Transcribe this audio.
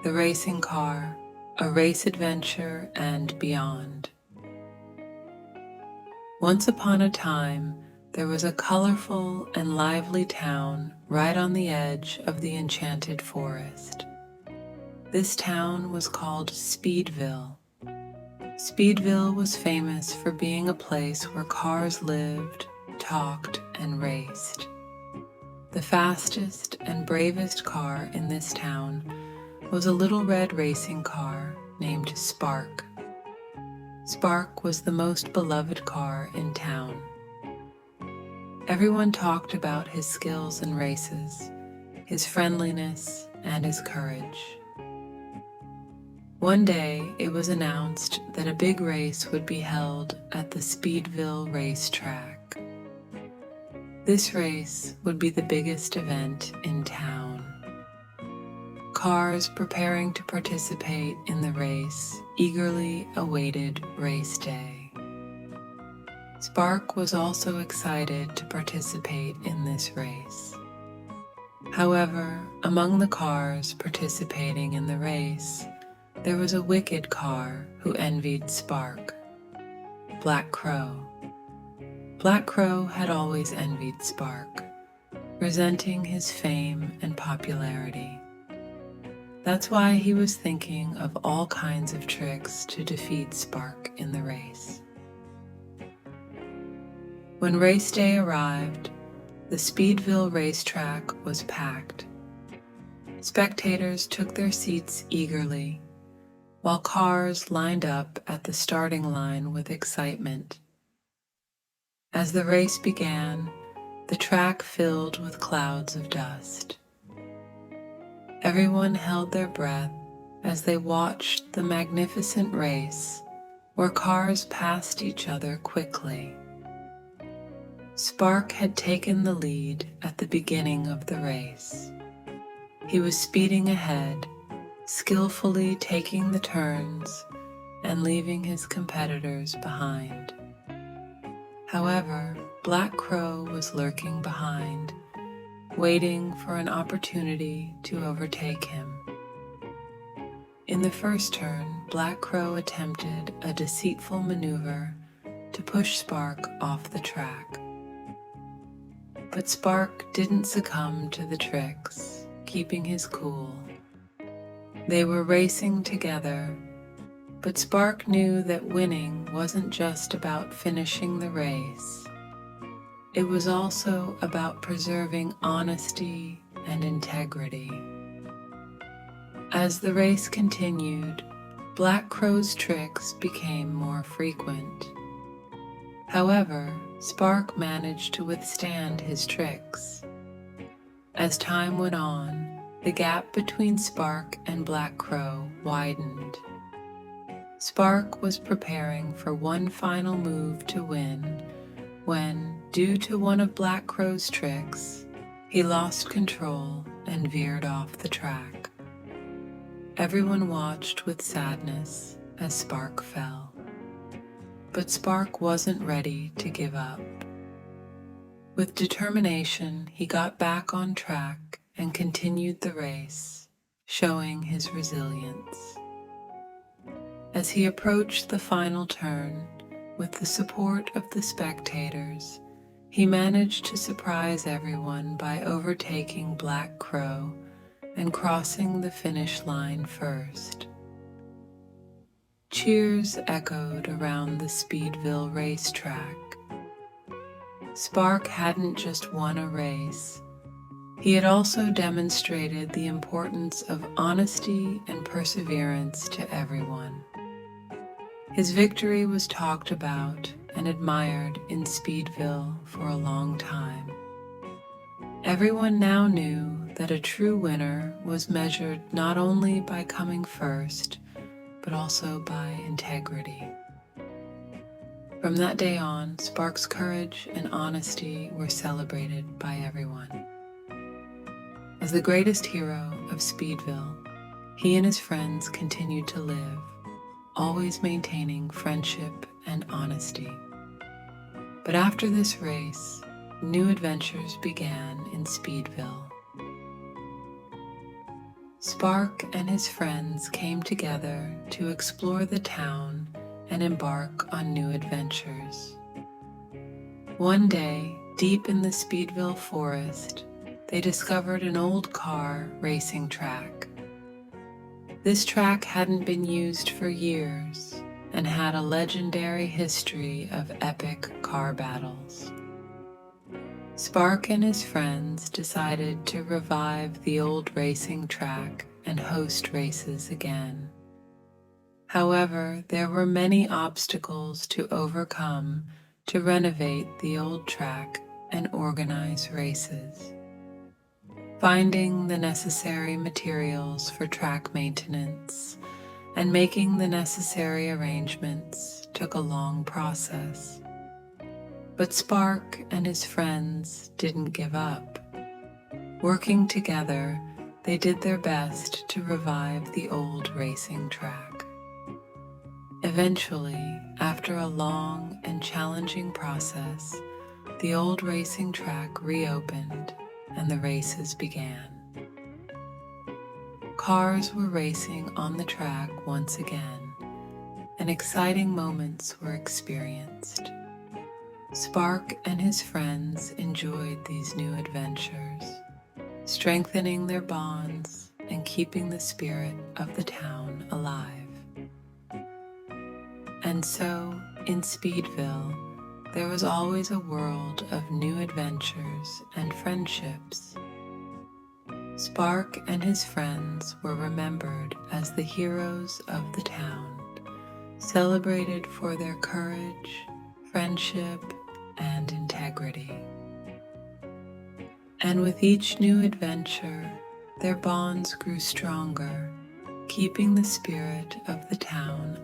the racing car, a race adventure, and beyond. Once upon a time, there was a colorful and lively town right on the edge of the Enchanted forest. This town was called Speedville. Speedville was famous for being a place where cars lived, talked, and raced. The fastest and bravest car in this town was a little red racing car named Spark. Spark was the most beloved car in town. Everyone talked about his skills in races, his friendliness, and his courage. One day, it was announced that a big race would be held at the Speedville racetrack. This race would be the biggest event in town. Cars preparing to participate in the race eagerly awaited race day. Spark was also excited to participate in this race. However, among the cars participating in the race, there was a wicked car who envied Spark, Black Crow. Black Crow had always envied Spark, resenting his fame and popularity. That's why he was thinking of all kinds of tricks to defeat Spark in the race. When race day arrived, the Speedville racetrack was packed. Spectators took their seats eagerly, while cars lined up at the starting line with excitement. As the race began, the track filled with clouds of dust. Everyone held their breath as they watched the magnificent race where cars passed each other quickly. Spark had taken the lead at the beginning of the race. He was speeding ahead, skillfully taking the turns and leaving his competitors behind. However, Black Crow was lurking behind, waiting for an opportunity to overtake him. In the first turn, Black Crow attempted a deceitful maneuver to push Spark off the track. But Spark didn't succumb to the tricks, keeping his cool. They were racing together, but Spark knew that winning wasn't just about finishing the race. It was also about preserving honesty and integrity. As the race continued, Black Crow's tricks became more frequent. However, Spark managed to withstand his tricks. As time went on, the gap between Spark and Black Crow widened. Spark was preparing for one final move to win when, due to one of Black Crow's tricks, he lost control and veered off the track. Everyone watched with sadness as Spark fell. But Spark wasn't ready to give up. With determination, he got back on track and continued the race, showing his resilience. As he approached the final turn, with the support of the spectators, he managed to surprise everyone by overtaking Black Crow and crossing the finish line first. Cheers echoed around the Speedville racetrack. Spark hadn't just won a race, he had also demonstrated the importance of honesty and perseverance to everyone. His victory was talked about and admired in Speedville for a long time. Everyone now knew that a true winner was measured not only by coming first, but also by integrity. From that day on, Spark's courage and honesty were celebrated by everyone. As the greatest hero of Speedville, he and his friends continued to live, always maintaining friendship and honesty. But after this race, new adventures began in Speedville. Spark and his friends came together to explore the town and embark on new adventures. One day, deep in the Speedville forest, they discovered an old car racing track. This track hadn't been used for years and had a legendary history of epic car battles. Spark and his friends decided to revive the old racing track and host races again. However, there were many obstacles to overcome to renovate the old track and organize races. Finding the necessary materials for track maintenance and making the necessary arrangements took a long process. But Spark and his friends didn't give up. Working together, they did their best to revive the old racing track. Eventually, after a long and challenging process, the old racing track reopened and the races began. Cars were racing on the track once again, and exciting moments were experienced. Spark and his friends enjoyed these new adventures, strengthening their bonds and keeping the spirit of the town alive. And so, in Speedville, there was always a world of new adventures and friendships. Spark and his friends were remembered as the heroes of the town, celebrated for their courage, friendship, and integrity. And with each new adventure, their bonds grew stronger, keeping the spirit of the town